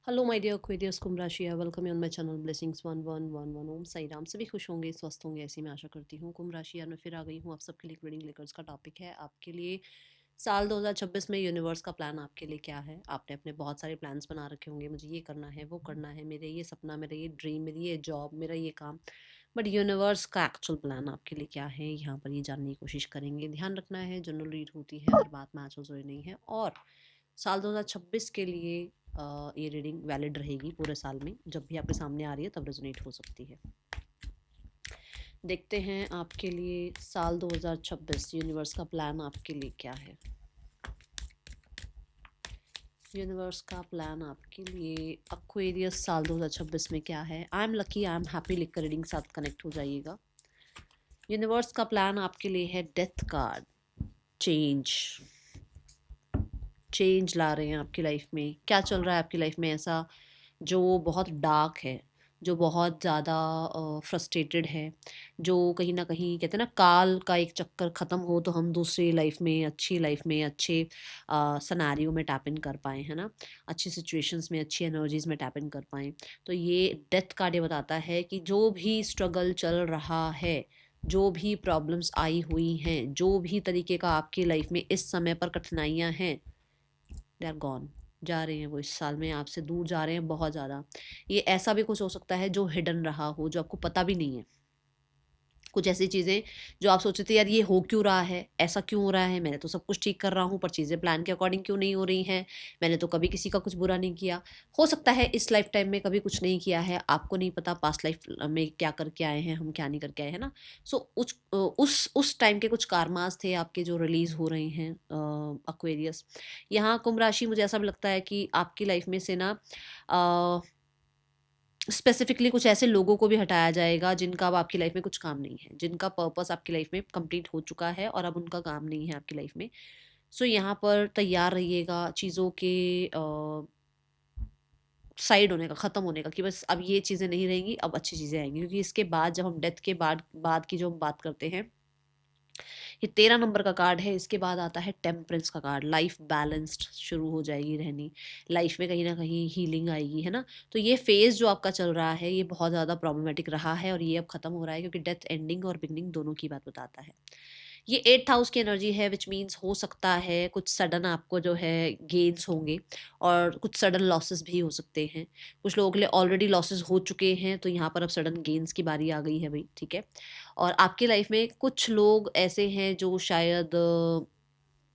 Hello my dear क्वेरियस कुंभ राशि है, welcome you on my channel blessings 1111। ओम साई राम। सभी खुश होंगे, स्वस्थ होंगे, ऐसी मैं आशा करती हूँ। कुंभ राशि यार मैं फिर आ गई हूँ आप सबके लिए रीडिंग लेकर। इसका टॉपिक है आपके लिए साल 2026 में यूनिवर्स का प्लान आपके लिए क्या है। आपने अपने बहुत सारे प्लान्स बना रखे होंगे, मुझे ये करना है, वो करना है, मेरे ये सपना, मेरा ये ड्रीम, मेरी ये जॉब, मेरा ये काम। बट यूनिवर्स का एक्चुअल प्लान आपके लिए क्या है, यहाँ पर ये जानने की कोशिश करेंगे। ध्यान रखना है, जनरल रीड होती है, हर बात मैच हो जरूरी नहीं है। और साल 2026 के लिए ये रीडिंग वैलिड रहेगी पूरे साल में। जब भी आपके सामने आ रही है तब रेजोनेट हो सकती है। देखते हैं आपके लिए साल 2026 यूनिवर्स का प्लान आपके लिए क्या है। यूनिवर्स का प्लान आपके लिए एक्वेरियस साल 2026 में क्या है। I am lucky, I am happy लिखकर रीडिंग साथ कनेक्ट हो जाइएगा। यूनिवर्स का प्लान आपके लिए है डेथ कार्ड। चेंज चेंज ला रहे हैं आपकी लाइफ में। क्या चल रहा है आपकी लाइफ में ऐसा जो बहुत डार्क है, जो बहुत ज़्यादा फ्रस्ट्रेटेड है, जो कहीं ना कहीं कहते हैं ना काल का एक चक्कर ख़त्म हो तो हम दूसरी लाइफ में, अच्छी लाइफ में, अच्छे सनारियो में टैप इन कर पाएँ, है ना, अच्छी सिचुएशंस में, अच्छी एनर्जीज में टैप इन कर पाएँ। तो ये डेथ कार्ड ये बताता है कि जो भी स्ट्रगल चल रहा है, जो भी प्रॉब्लम्स आई हुई हैं, जो भी तरीके का आपकी लाइफ में इस समय पर कठिनाइयाँ हैं, दे आर गॉन। जा रहे हैं वो, इस साल में आपसे दूर जा रहे हैं बहुत ज़्यादा। ये ऐसा भी कुछ हो सकता है जो हिडन रहा हो, जो आपको पता भी नहीं है। कुछ ऐसी चीज़ें जो आप सोचते थे यार ये हो क्यों रहा है, ऐसा क्यों हो रहा है, मैंने तो सब कुछ ठीक कर रहा हूँ पर चीज़ें प्लान के अकॉर्डिंग क्यों नहीं हो रही हैं, मैंने तो कभी किसी का कुछ बुरा नहीं किया। हो सकता है इस लाइफ टाइम में कभी कुछ नहीं किया है, आपको नहीं पता पास्ट लाइफ में क्या करके आए हैं, हम क्या नहीं करके आए हैं ना। सो उस टाइम के कुछ कारमास थे आपके जो रिलीज हो रहे हैं अक्वेरियस। यहाँ कुंभ राशि मुझे ऐसा भी लगता है कि आपकी लाइफ में से ना स्पेसिफिकली कुछ ऐसे लोगों को भी हटाया जाएगा जिनका अब आपकी लाइफ में कुछ काम नहीं है, जिनका पर्पस आपकी लाइफ में कंप्लीट हो चुका है और अब उनका काम नहीं है आपकी लाइफ में। सो यहाँ पर तैयार रहिएगा चीज़ों के साइड होने का, ख़त्म होने का, कि बस अब ये चीज़ें नहीं रहेंगी, अब अच्छी चीज़ें आएंगी। क्योंकि इसके बाद जब हम डेथ के बाद बाद की जो हम बात करते हैं, ये 13 नंबर का कार्ड है। इसके बाद आता है टेम्परेंस का कार्ड। लाइफ बैलेंस्ड शुरू हो जाएगी रहनी, लाइफ में कहीं ना कहीं हीलिंग आएगी, है ना। तो ये फेज़ जो आपका चल रहा है ये बहुत ज़्यादा प्रॉब्लमेटिक रहा है और ये अब ख़त्म हो रहा है, क्योंकि डेथ एंडिंग और बिगनिंग दोनों की बात बताता है। ये 8th हाउस की एनर्जी है, विच मीन्स हो सकता है कुछ सडन आपको जो है गेन्स होंगे और कुछ सडन लॉसेस भी हो सकते हैं। कुछ लोगों के लिए ऑलरेडी लॉसेस हो चुके हैं, तो यहाँ पर अब सडन गेन्स की बारी आ गई है भाई, ठीक है। और आपकी लाइफ में कुछ लोग ऐसे हैं जो शायद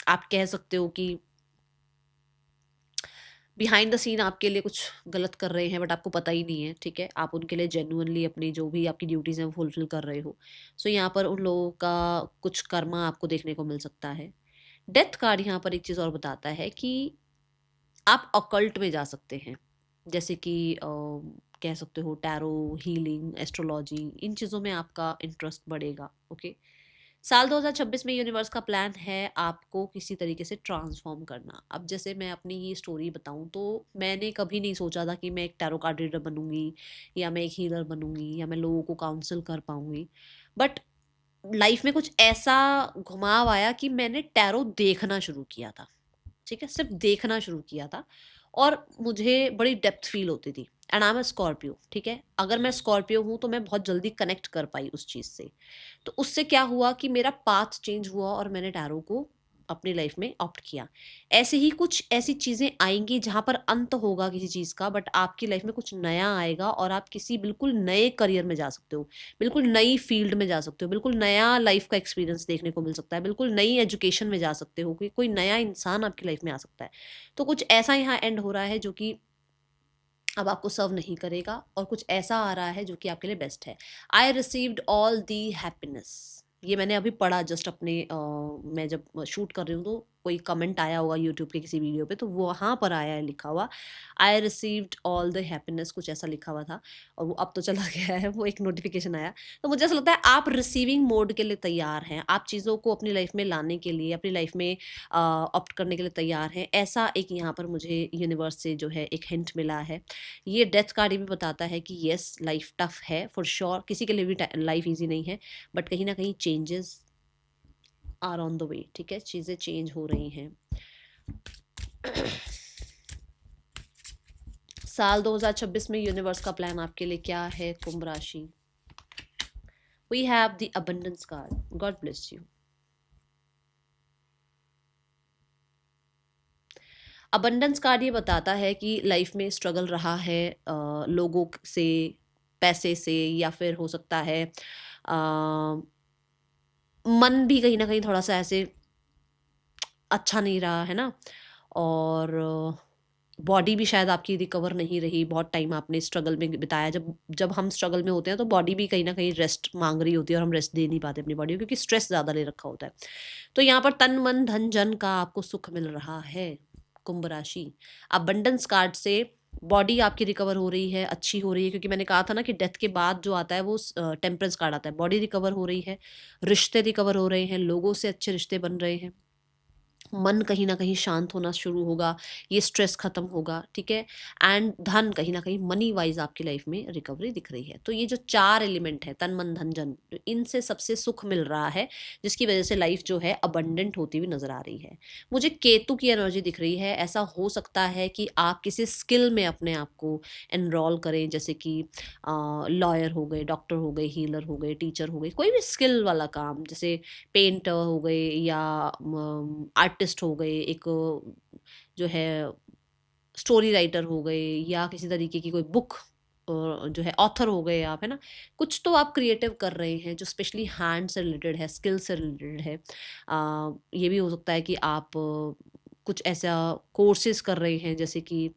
आप कह सकते हो कि बिहाइंड द सीन आपके लिए कुछ गलत कर रहे हैं, बट आपको पता ही नहीं है, ठीक है। आप उनके लिए जेन्युइनली अपनी जो भी आपकी ड्यूटीज़ हैं वो फुलफिल कर रहे हो। सो यहाँ पर उन लोगों का कुछ कर्मा आपको देखने को मिल सकता है। डेथ कार्ड यहाँ पर एक चीज़ और बताता है कि आप ऑकल्ट में जा सकते हैं, जैसे कि कह सकते हो टैरो, हीलिंग, एस्ट्रोलॉजी, इन चीज़ों में आपका इंटरेस्ट बढ़ेगा। ओके। साल 2026 में यूनिवर्स का प्लान है आपको किसी तरीके से ट्रांसफॉर्म करना। अब जैसे मैं अपनी ये स्टोरी बताऊं तो मैंने कभी नहीं सोचा था कि मैं एक टैरो कार्ड रीडर बनूंगी, या मैं एक हीलर बनूंगी, या मैं लोगों को काउंसिल कर पाऊंगी। बट लाइफ में कुछ ऐसा घुमाव आया कि मैंने टैरो देखना शुरू किया था, ठीक है, सिर्फ देखना शुरू किया था। और मुझे बड़ी डेप्थ फील होती थी। And I am a Scorpio, ठीक है। अगर मैं स्कॉर्पियो हूँ तो मैं बहुत जल्दी कनेक्ट कर पाई उस चीज़ से। तो उससे क्या हुआ कि मेरा पाथ चेंज हुआ और मैंने टैरो को अपनी लाइफ में ऑप्ट किया। ऐसे ही कुछ ऐसी चीज़ें आएंगी जहाँ पर अंत होगा किसी चीज़ का, बट आपकी लाइफ में कुछ नया आएगा और आप किसी बिल्कुल नए करियर में जा सकते हो, बिल्कुल नई फील्ड में जा सकते हो, बिल्कुल नया लाइफ का एक्सपीरियंस देखने को मिल सकता है, बिल्कुल नई एजुकेशन में जा सकते हो, कोई नया इंसान आपकी लाइफ में आ सकता है। तो कुछ ऐसा यहाँ एंड हो रहा है जो कि अब आपको सर्व नहीं करेगा, और कुछ ऐसा आ रहा है जो कि आपके लिए बेस्ट है। I received all the happiness, ये मैंने अभी पढ़ा जस्ट अपने मैं जब शूट कर रही हूँ तो कोई कमेंट आया होगा यूट्यूब के किसी वीडियो पे, तो वो वहाँ पर आया है लिखा हुआ, I received all the happiness, कुछ ऐसा लिखा हुआ था। और वो अब तो चला गया है, वो एक नोटिफिकेशन आया। तो मुझे ऐसा लगता है आप रिसीविंग मोड के लिए तैयार हैं, आप चीज़ों को अपनी लाइफ में लाने के लिए, अपनी लाइफ में ऑप्ट करने के लिए तैयार हैं। ऐसा एक यहाँ पर मुझे यूनिवर्स से जो है एक हिंट मिला है। ये डेथ कार्ड ये भी बताता है कि येस लाइफ टफ है फॉर श्योर, किसी के लिए भी लाइफ ईजी नहीं है, बट कहीं ना कहीं changes are on the way, ठीक है, चीज़ें चेंज हो रही हैं। साल 2026 में यूनिवर्स का प्लान आपके लिए क्या है, कुंभ राशि? We have the abundance card, God bless you. Abundance card ये बताता है कि लाइफ में स्ट्रगल रहा है लोगों से, पैसे से, या फिर हो सकता है मन भी कहीं ना कहीं थोड़ा सा ऐसे अच्छा नहीं रहा है ना, और बॉडी भी शायद आपकी रिकवर नहीं रही। बहुत टाइम आपने स्ट्रगल में बिताया। जब जब हम स्ट्रगल में होते हैं तो बॉडी भी कहीं ना कहीं रेस्ट मांग रही होती है, और हम रेस्ट दे नहीं पाते अपनी बॉडी को, क्योंकि स्ट्रेस ज़्यादा ले रखा होता है। तो यहाँ पर तन मन धन जन का आपको सुख मिल रहा है, कुंभ राशि। अबंडेंस कार्ड से बॉडी आपकी रिकवर हो रही है, अच्छी हो रही है, क्योंकि मैंने कहा था ना कि डेथ के बाद जो आता है वो टेम्परेंस कार्ड आता है। बॉडी रिकवर हो रही है, रिश्ते रिकवर हो रहे हैं, लोगों से अच्छे रिश्ते बन रहे हैं, मन कहीं न कहीं शांत होना शुरू होगा, ये स्ट्रेस खत्म होगा, ठीक है? एंड धन कहीं न कहीं मनी वाइज़ आपकी लाइफ में रिकवरी दिख रही है। तो ये जो 4 एलिमेंट है, तन, मन, धन, जन, इनसे सबसे सुख मिल रहा है, जिसकी वजह से लाइफ जो है अबंडेंट होती हुई नज़र आ रही है। मुझे केतु की एनर्जी दिख रही है। ऐसा हो सकता है कि आप किसी स्किल में अपने आप को एनरोल करें, जैसे कि लॉयर हो गए, डॉक्टर हो गए, हीलर हो गए, टीचर हो गए, कोई भी स्किल वाला काम, जैसे पेंटर हो गए या आर्टिस्ट हो गए, एक जो है स्टोरी राइटर हो गए, या किसी तरीके की कोई बुक जो है ऑथर हो गए आप, है ना? कुछ तो आप क्रिएटिव कर रहे हैं जो स्पेशली हैंड से रिलेटेड है, स्किल से रिलेटेड है। ये भी हो सकता है कि आप कुछ ऐसा कोर्सेज कर रहे हैं, जैसे कि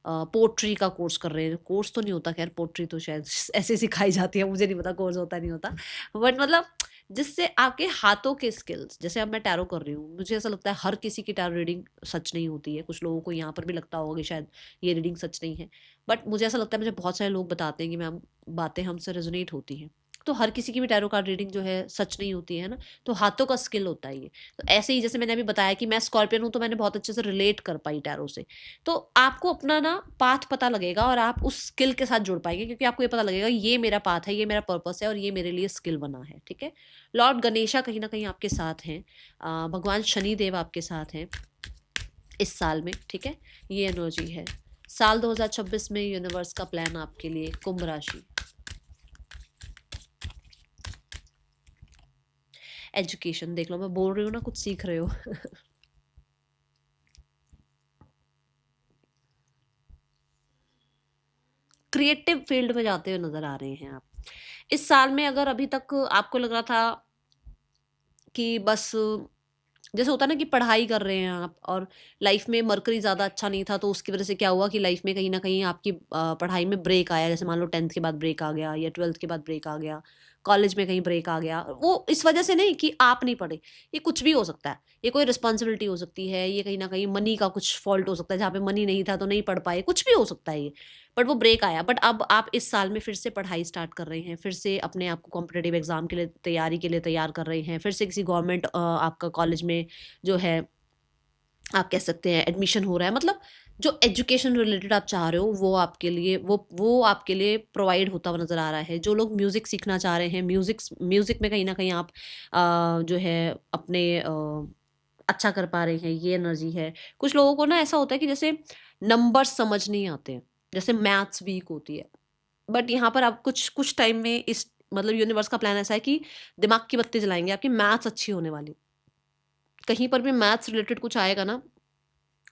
पोट्री का कोर्स कर रहे हैं। कोर्स तो नहीं होता खैर, पोट्री तो शायद ऐसे सिखाई जाती है, मुझे नहीं पता कोर्स होता नहीं होता, बट मतलब जिससे आपके हाथों के स्किल्स, जैसे अब मैं टैरो कर रही हूँ, मुझे ऐसा लगता है हर किसी की टैरो रीडिंग सच नहीं होती है। कुछ लोगों को यहाँ पर भी लगता होगा कि शायद ये रीडिंग सच नहीं है, बट मुझे ऐसा लगता है, मुझे बहुत सारे लोग बताते हैं कि मैम बातें हमसे रेजोनेट होती हैं। तो हर किसी की भी टैरो कार्ड रीडिंग जो है सच नहीं होती है ना, तो हाथों का स्किल होता है ये। तो ऐसे ही जैसे मैंने अभी बताया कि मैं स्कॉर्पियन हूँ, तो मैंने बहुत अच्छे से रिलेट कर पाई टैरो से। तो आपको अपना ना पाथ पता लगेगा, और आप उस स्किल के साथ जुड़ पाएंगे, क्योंकि आपको ये पता लगेगा ये मेरा पाथ है, ये मेरा पर्पस है, और ये मेरे लिए स्किल बना है, ठीक है? लॉर्ड गणेशा कहीं ना कहीं आपके साथ हैं, भगवान शनि देव आपके साथ हैं इस साल में, ठीक है? ये एनर्जी है। साल 2026 में यूनिवर्स का प्लान आपके लिए, कुंभ राशि। एजुकेशन देख लो, मैं बोल रही हूँ ना, कुछ सीख रहे हो। क्रिएटिव फील्ड में जाते हुए नजर आ रहे हैं आप इस साल में। अगर अभी तक आपको लग रहा था कि बस जैसे होता है ना कि पढ़ाई कर रहे हैं आप, और लाइफ में मरकरी ज़्यादा अच्छा नहीं था, तो उसकी वजह से क्या हुआ कि लाइफ में कहीं ना कहीं आपकी पढ़ाई में ब्रेक आया। जैसे मान लो 10th के बाद ब्रेक आ गया, या 12th के बाद ब्रेक आ गया, कॉलेज में कहीं ब्रेक आ गया। वो इस वजह से नहीं कि आप नहीं पढ़े, ये कुछ भी हो सकता है, ये कोई रिस्पॉन्सिबिलिटी हो सकती है, ये कहीं ना कहीं मनी का कुछ फॉल्ट हो सकता है, जहाँ पे मनी नहीं था तो नहीं पढ़ पाए, कुछ भी हो सकता है ये। बट वो ब्रेक आया। बट अब आप इस साल में फिर से पढ़ाई स्टार्ट कर रहे हैं, फिर से अपने आप को कॉम्पिटेटिव एग्जाम के लिए तैयारी के लिए तैयार कर रहे हैं, फिर से किसी गवर्नमेंट आपका कॉलेज में जो है, आप कह सकते हैं एडमिशन हो रहा है। मतलब जो एजुकेशन रिलेटेड आप चाह रहे हो, वो आपके लिए वो आपके लिए प्रोवाइड होता हुआ नज़र आ रहा है। जो लोग म्यूज़िक सीखना चाह रहे हैं, म्यूज़िक में कहीं ना कहीं आप जो है अपने अच्छा कर पा रहे हैं, ये एनर्जी है। कुछ लोगों को ना ऐसा होता है कि जैसे नंबर समझ नहीं आते हैं, जैसे मैथ्स वीक होती है, बट यहाँ पर आप कुछ कुछ टाइम में इस मतलब यूनिवर्स का प्लान ऐसा है कि दिमाग की बत्ती जलाएंगे, आपकी मैथ्स अच्छी होने वाली। कहीं पर भी मैथ्स रिलेटेड कुछ आएगा ना,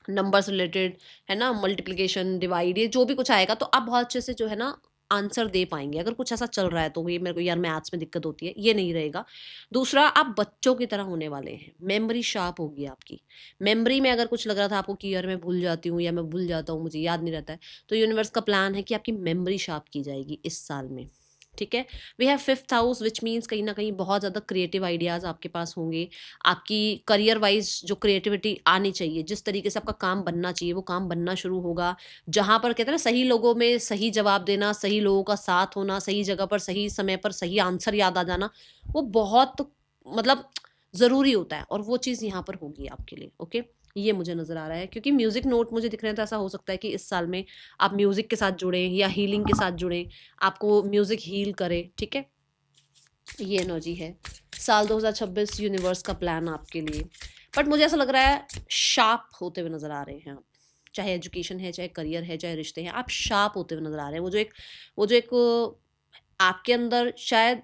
नंबर्स रिलेटेड, है ना, मल्टीप्लिकेशन, डिवाइड, ये जो भी कुछ आएगा, तो आप बहुत अच्छे से जो है ना आंसर दे पाएंगे। अगर कुछ ऐसा चल रहा है तो ये मेरे को यार मैथ्स में दिक्कत होती है, ये नहीं रहेगा। दूसरा, आप बच्चों की तरह होने वाले हैं, मेमोरी शार्प होगी आपकी। मेमोरी में अगर कुछ लग रहा था आपको कि यार मैं भूल जाती हूँ, या मैं भूल जाता हूँ, मुझे याद नहीं रहता है, तो यूनिवर्स का प्लान है कि आपकी मेमोरी शार्प की जाएगी इस साल में, ठीक है? We have 5th house, which means कहीं ना कहीं बहुत ज़्यादा क्रिएटिव आइडियाज़ आपके पास होंगे। आपकी करियर वाइज जो क्रिएटिविटी आनी चाहिए, जिस तरीके से आपका काम बनना चाहिए, वो काम बनना शुरू होगा। जहाँ पर कहते हैं ना, सही लोगों में सही जवाब देना, सही लोगों का साथ होना, सही जगह पर सही समय पर सही आंसर याद आ जाना, वो बहुत मतलब ज़रूरी होता है, और वो चीज़ यहाँ पर होगी आपके लिए, ओके? ये मुझे नज़र आ रहा है, क्योंकि म्यूज़िक नोट मुझे दिख रहे हैं, तो ऐसा हो सकता है कि इस साल में आप म्यूज़िक के साथ जुड़ें, या हीलिंग के साथ जुड़ें, आपको म्यूज़िक हील करे, ठीक है? ये एनर्जी है। साल 2026 यूनिवर्स का प्लान आपके लिए, बट मुझे ऐसा लग रहा है शार्प होते हुए नज़र आ रहे हैं आप, चाहे एजुकेशन है, चाहे करियर है, चाहे रिश्ते हैं, आप शार्प होते हुए नज़र आ रहे हैं। वो जो एक आपके अंदर शायद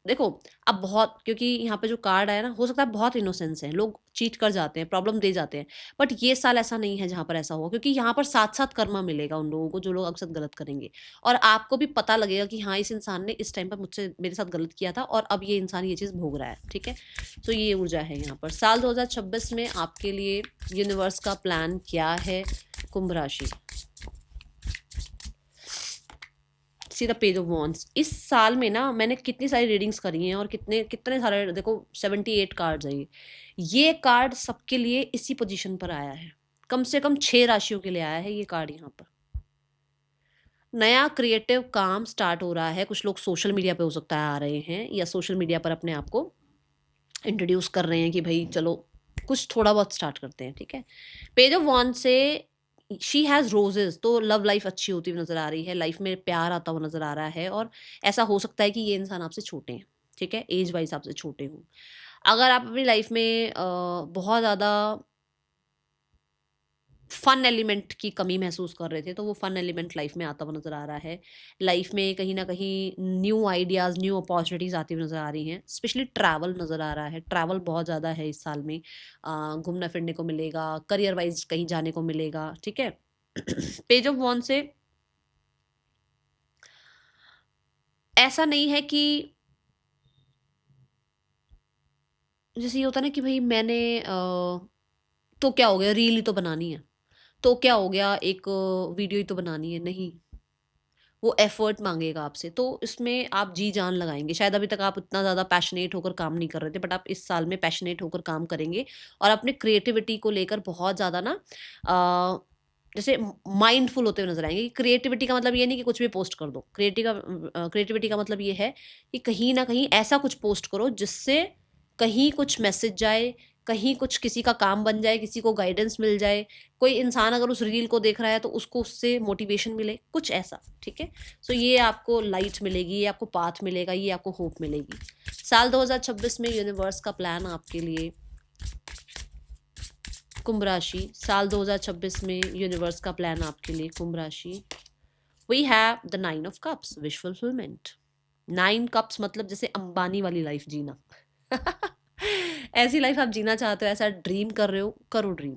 देखो, अब बहुत, क्योंकि यहाँ पे जो कार्ड आया ना, हो सकता है बहुत इनोसेंस हैं, लोग चीट कर जाते हैं, प्रॉब्लम दे जाते हैं, बट ये साल ऐसा नहीं है जहाँ पर ऐसा होगा, क्योंकि यहाँ पर साथ-साथ कर्मा मिलेगा उन लोगों को जो लोग आपके साथ गलत करेंगे, और आपको भी पता लगेगा कि हाँ, इस इंसान ने इस टाइम पर मुझसे मेरे साथ गलत किया था और अब ये इंसान ये चीज़ भोग रहा है, ठीक है? तो ये ऊर्जा है यहाँ पर। साल 2026 में आपके लिए यूनिवर्स का प्लान क्या है? कुंभ राशि। See the page of wands. इस साल में ना मैंने कितनी सारी रीडिंग्स करी हैं और कितने कितने सारे, देखो 78 कार्ड्स हैं ये कार्ड सबके लिए इसी पोजीशन पर आया है, कम से कम 6 राशियों के लिए आया है ये कार्ड। यहाँ पर नया क्रिएटिव काम स्टार्ट हो रहा है, कुछ लोग सोशल मीडिया पे हो सकता है आ रहे हैं, या सोशल मीडिया पर अपने आप को इंट्रोड्यूस कर रहे हैं कि भाई चलो कुछ थोड़ा बहुत स्टार्ट करते हैं, ठीक है? पेज ऑफ वॉन्ड से शी हैज़ रोजेज, तो लव लाइफ अच्छी होती हुई नज़र आ रही है, लाइफ में प्यार आता हुआ नज़र आ रहा है, और ऐसा हो सकता है कि ये इंसान आपसे छोटे हैं, ठीक है? एज वाइज आपसे छोटे हों। अगर आप अपनी लाइफ में बहुत ज़्यादा फन एलिमेंट की कमी महसूस कर रहे थे, तो वो फन एलिमेंट लाइफ में आता हुआ नज़र आ रहा है। लाइफ में कहीं न कहीं न्यू आइडियाज़, न्यू अपॉर्च्युनिटीज़ आती हुई नज़र आ रही हैं। स्पेशली ट्रैवल नज़र आ रहा है, ट्रैवल बहुत ज़्यादा है इस साल में। घूमना-फिरने को मिलेगा, करियर वाइज़ कहीं जाने को मिलेगा, ठीक है? पेज ऑफ वॉन्ड से ऐसा नहीं है कि जैसे ये होता है ना कि भई मैंने तो क्या हो गया, रील ही तो बनानी है। तो क्या हो गया, एक वीडियो ही तो बनानी है, नहीं, वो एफर्ट मांगेगा आपसे, तो इसमें आप जी जान लगाएंगे। शायद अभी तक आप उतना ज़्यादा पैशनेट होकर काम नहीं कर रहे थे, बट आप इस साल में पैशनेट होकर काम करेंगे, और अपने क्रिएटिविटी को लेकर बहुत ज़्यादा ना जैसे माइंडफुल होते हुए नजर आएंगे। क्रिएटिविटी का मतलब ये नहीं कि कुछ भी पोस्ट कर दो, क्रिएटिविटी का मतलब ये है कि कहीं ना कहीं ऐसा कुछ पोस्ट करो जिससे कहीं कुछ मैसेज जाए, कहीं कुछ किसी का काम बन जाए, किसी को गाइडेंस मिल जाए, कोई इंसान अगर उस रील को देख रहा है तो उसको उससे मोटिवेशन मिले, कुछ ऐसा, ठीक है? सो ये आपको लाइट मिलेगी, ये आपको पाथ मिलेगा, ये आपको होप मिलेगी। साल 2026 में यूनिवर्स का प्लान आपके लिए, कुंभ राशि। साल 2026 में यूनिवर्स का प्लान आपके लिए, कुंभ राशि। We have the 9 of cups, wish fulfilment. 9 cups मतलब जैसे अंबानी वाली लाइफ जीना। ऐसी लाइफ आप जीना चाहते हो, ऐसा ड्रीम कर रहे हो, करो ड्रीम।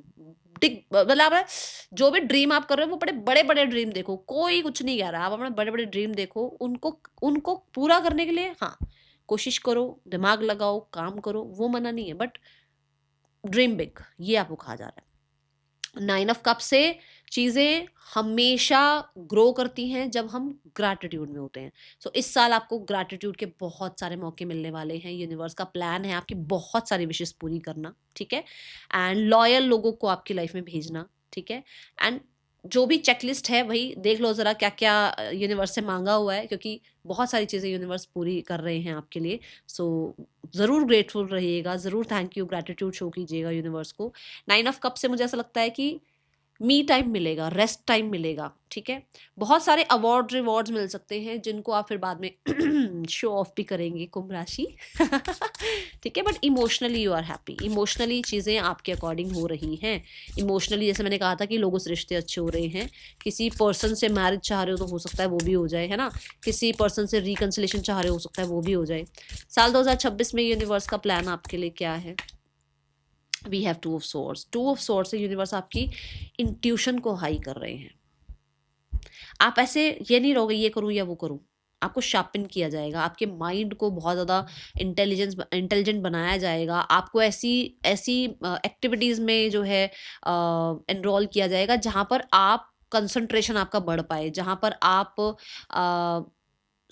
मतलब जो भी ड्रीम आप कर रहे हो वो बड़े बड़े बड़े ड्रीम देखो, कोई कुछ नहीं कह रहा, आप अपने बड़े बड़े ड्रीम देखो, उनको उनको पूरा करने के लिए हाँ कोशिश करो, दिमाग लगाओ, काम करो, वो मना नहीं है, बट ड्रीम बिग, ये आपको कहा जा रहा है। 9 ऑफ कप से चीज़ें हमेशा ग्रो करती हैं जब हम ग्रैटिट्यूड में होते हैं। सो इस साल आपको ग्रैटिट्यूड के बहुत सारे मौके मिलने वाले हैं। यूनिवर्स का प्लान है आपकी बहुत सारी विशेस पूरी करना, ठीक है? एंड लॉयल लोगों को आपकी लाइफ में भेजना, ठीक है? एंड जो भी चेकलिस्ट है वही देख लो ज़रा क्या क्या यूनिवर्स से मांगा हुआ है, क्योंकि बहुत सारी चीज़ें यूनिवर्स पूरी कर रहे हैं आपके लिए। सो ज़रूर ग्रेटफुल रहिएगा, ज़रूर थैंक यू, ग्रैटिट्यूड शो कीजिएगा यूनिवर्स को। 9 ऑफ कप से मुझे ऐसा लगता है कि मी टाइम मिलेगा, रेस्ट टाइम मिलेगा, ठीक है? बहुत सारे अवार्ड रिवॉर्ड्स मिल सकते हैं जिनको आप फिर बाद में शो ऑफ भी करेंगे, कुंभ राशि। ठीक है? But emotionally you are happy, emotionally चीज़ें आपके अकॉर्डिंग हो रही हैं। इमोशनली जैसे मैंने कहा था कि लोगों से रिश्ते अच्छे हो रहे हैं, किसी पर्सन से मैरिज चाह रहे हो तो हो सकता है वो भी हो जाए, है ना? किसी पर्सन से रिकन्सिलेशन चाह रहे हो सकता है वो भी हो जाए। साल 2026 में यूनिवर्स का प्लान आपके लिए क्या है? We have 2 of swords. 2 of swords से यूनिवर्स आपकी इंट्यूशन को हाई कर रहे हैं। आप ऐसे ये नहीं रहोगे ये करूँ या वो करूँ, आपको शार्पन किया जाएगा, आपके माइंड को बहुत ज़्यादा इंटेलिजेंट बनाया जाएगा, आपको ऐसी ऐसी एक्टिविटीज़ में जो है एनरोल किया जाएगा जहाँ पर आप कंसंट्रेशन आपका बढ़ पाए, जहाँ पर आप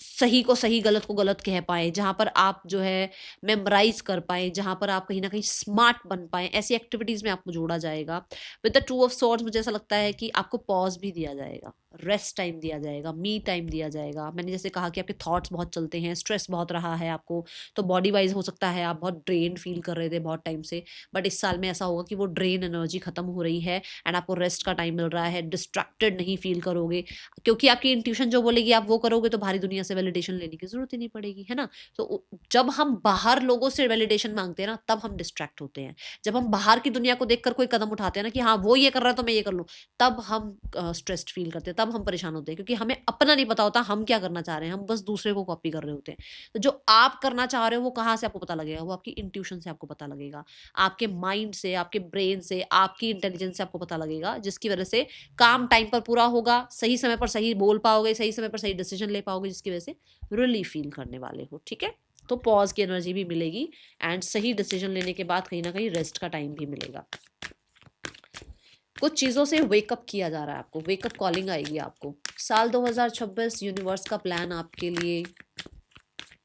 सही को सही, गलत को गलत कह पाएँ, जहाँ पर आप जो है मेमोराइज़ कर पाएँ, जहाँ पर आप कहीं न कहीं स्मार्ट बन पाएँ, ऐसी एक्टिविटीज़ में आपको जोड़ा जाएगा। विद द 2 ऑफ सॉर्ड्स मुझे ऐसा लगता है कि आपको पॉज़ भी दिया जाएगा। रेस्ट टाइम दिया जाएगा, मी टाइम दिया जाएगा। मैंने जैसे कहा कि आपके थॉट्स बहुत चलते हैं, स्ट्रेस बहुत रहा है आपको, तो बॉडी वाइज हो सकता है आप बहुत ड्रेन फील कर रहे थे बहुत टाइम से, बट इस साल में ऐसा होगा कि वो ड्रेन एनर्जी खत्म हो रही है एंड आपको रेस्ट का टाइम मिल रहा है, डिस्ट्रैक्टेड नहीं फील करोगे, क्योंकि आपकी इंट्यूशन जो बोलेगी आप वो करोगे, तो भारी दुनिया से वैलिडेशन लेने की जरूरत ही नहीं पड़ेगी, है ना। तो जब हम बाहर लोगों से वैलिडेशन मांगते हैं ना, तब हम डिस्ट्रैक्ट होते हैं। जब हम बाहर की दुनिया को देखकर कोई कदम उठाते हैं ना कि हाँ वो ये कर रहा है तो मैं ये कर लूँ, तब हम स्ट्रेस्ड फील करते हैं, तब हम परेशान होते हैं, क्योंकि हमें अपना नहीं पता होता हम क्या करना चाह रहे हैं, हम बस दूसरे को कॉपी कर रहे होते हैं। तो जो आप करना चाह रहे हो वो कहाँ से आपको पता लगेगा, वो आपकी इंट्यूशन से आपको पता लगेगा, आपके माइंड से, आपके ब्रेन से, आपकी इंटेलिजेंस से आपको पता लगेगा, जिसकी वजह से काम टाइम पर पूरा होगा, सही समय पर सही बोल पाओगे, सही समय पर सही डिसीजन ले पाओगे, जिसकी वजह से रिलीफ फील करने वाले हो। ठीक है, तो पॉज की एनर्जी भी मिलेगी एंड सही डिसीजन लेने के बाद कहीं ना कहीं रेस्ट का टाइम भी मिलेगा। कुछ चीज़ों से वेकअप किया जा रहा है आपको, वेकअप कॉलिंग आएगी आपको। साल 2026 यूनिवर्स का प्लान आपके लिए,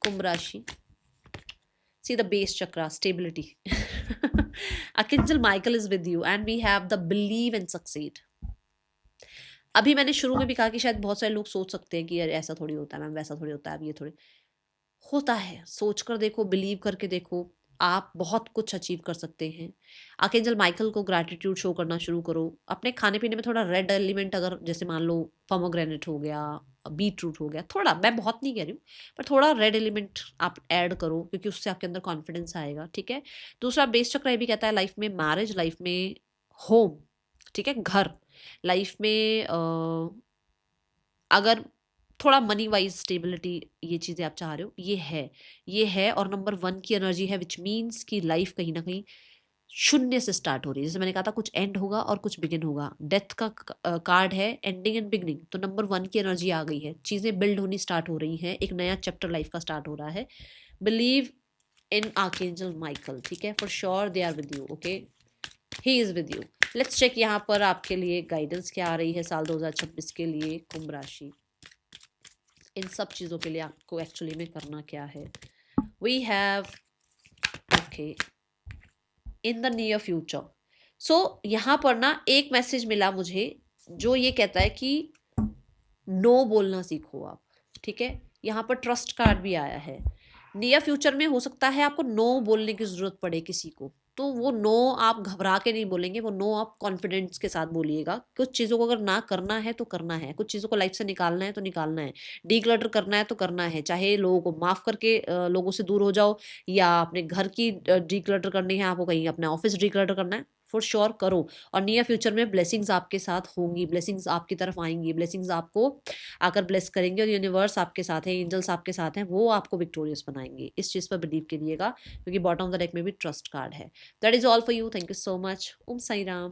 कुंभ राशि, see the base chakra, stability. Archangel Michael is with you and we have the believe and succeed। अभी मैंने शुरू में भी कहा कि शायद बहुत सारे लोग सोच सकते हैं कि यार ऐसा थोड़ी होता है मैम, वैसा थोड़ी होता है, अब ये थोड़ी होता है। सोच कर देखो, बिलीव करके देखो, आप बहुत कुछ अचीव कर सकते हैं। आर्कएंजल माइकल को ग्रैटिट्यूड शो करना शुरू करो। अपने खाने पीने में थोड़ा रेड एलिमेंट, अगर जैसे मान लो पोमोग्रेनेट हो गया, बीट रूट हो गया, थोड़ा, मैं बहुत नहीं कह रही हूँ, पर थोड़ा रेड एलिमेंट आप ऐड करो, क्योंकि उससे आपके अंदर कॉन्फिडेंस आएगा। ठीक है, दूसरा बेस चक्र ये भी कहता है लाइफ में, मैरिज लाइफ में, होम, ठीक है, घर लाइफ में, अगर थोड़ा मनी वाइज स्टेबिलिटी, ये चीज़ें आप चाह रहे हो, ये है और नंबर 1 की एनर्जी है, विच मीन्स कि लाइफ कहीं ना कहीं शून्य से स्टार्ट हो रही है। जैसे मैंने कहा था कुछ एंड होगा और कुछ बिगिन होगा, डेथ का कार्ड है, एंडिंग एंड बिगनिंग, तो नंबर 1 की एनर्जी आ गई है, चीज़ें बिल्ड होनी स्टार्ट हो रही हैं, एक नया चैप्टर लाइफ का स्टार्ट हो रहा है। बिलीव इन आर्कएंजल माइकल, ठीक है, for sure they are with you, okay, he is with you. Let's check यहाँ पर आपके लिए गाइडेंस क्या आ रही है साल 2026 के लिए, कुंभ राशि। इन सब चीज़ों के लिए आपको एक्चुअली में करना क्या है। We have, okay, in the near future. So यहाँ पर ना एक मैसेज मिला मुझे जो ये कहता है कि नो बोलना सीखो आप। ठीक है, यहाँ पर ट्रस्ट कार्ड भी आया है। नियर फ्यूचर में हो सकता है आपको नो बोलने की जरूरत पड़े किसी को, तो वो नो आप घबरा के नहीं बोलेंगे, वो नो आप कॉन्फिडेंस के साथ बोलिएगा। कुछ चीज़ों को अगर ना करना है तो करना है, कुछ चीज़ों को लाइफ से निकालना है तो निकालना है, डीक्लटर करना है तो करना है, चाहे लोगों को माफ़ करके लोगों से दूर हो जाओ, या अपने घर की डीक्लटर करनी है आपको, कहीं अपना ऑफिस डीक्लटर करना है, फॉर श्योर करो। और नियर फ्यूचर में ब्लेसिंग्स आपके साथ होंगी, ब्लेसिंग्स आपकी तरफ आएंगी, ब्लेसिंग्स आपको आकर ब्लेस करेंगे, और यूनिवर्स आपके साथ है, एंजल्स आपके साथ हैं, वो आपको विक्टोरियस बनाएंगे। इस चीज़ पर बिलीव करिएगा, क्योंकि बॉटम ऑफ द डेक में भी ट्रस्ट कार्ड है। That is all for you, thank you so much. Om Sai Ram.